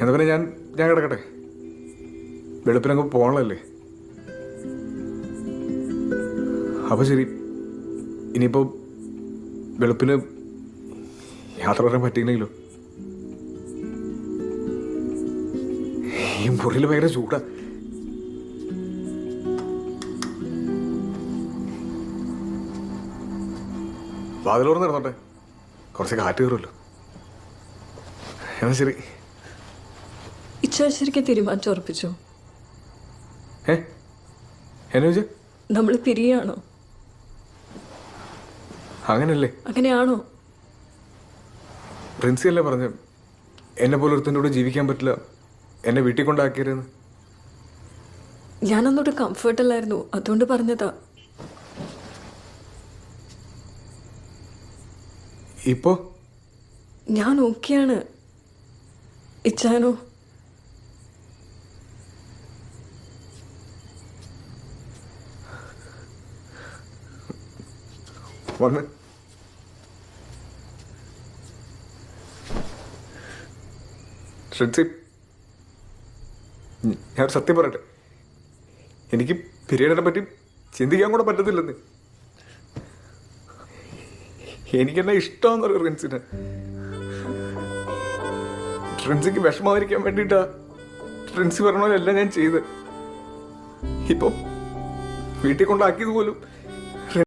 എന്നാ പിന്നെ ഞാൻ കിടക്കട്ടെ. വെളുപ്പിനങ്ങ് പോകണല്ലേ. അപ്പോൾ ശരി. ഇനിയിപ്പോൾ വെളുപ്പിന് യാത്ര പറയാൻ പറ്റിയില്ലെങ്കിലോ? ഈ മുറിയിൽ ഭയങ്കര ചൂടാ. വാതിലോർന്ന് കിടന്നോട്ടെ, കുറച്ച് കാറ്റ് കയറുമല്ലോ. എന്നാ ശരി. ഇച്ഛ ശരിക്കും തീരുമാനിച്ചു ഉറപ്പിച്ചോ? എന്നെ വെച്ച് നമ്മൾ പിരിയാണോ? അങ്ങനല്ലേ? അങ്ങനെയാണോ? പ്രിൻസി അല്ലേ പറഞ്ഞ എന്നെ പോലെ ഒരുത്തൻ്റെ കൂടെ ജീവിക്കാൻ പറ്റില്ല, എന്നെ വീട്ടിൽ കൊണ്ടാക്കിയതെന്ന്. ഞാനന്നോട്ട് കംഫർട്ടല്ലായിരുന്നു, അതുകൊണ്ട് പറഞ്ഞതാ. ഇപ്പോ ഞാൻ ഓക്കെയാണ്. ഇച്ചാനോ? വന്ന് ഞാൻ സത്യം പറയട്ടെ, എനിക്ക് പിരീഡിനെ പറ്റി ചിന്തിക്കാൻ കൂടെ പറ്റത്തില്ലെന്ന്. എനിക്കെന്നെ ഇഷ്ടമാണെന്നറിയോ ഫ്രണ്ട്സിന്. ഫ്രണ്ട്സിക്ക് വിഷമാതിരിക്കാൻ വേണ്ടിയിട്ടാ ഫ്രണ്ട്സ് പറഞ്ഞ പോലെല്ലാം ഞാൻ ചെയ്ത്. ഇപ്പം വീട്ടിൽ കൊണ്ടാക്കിയത് പോലും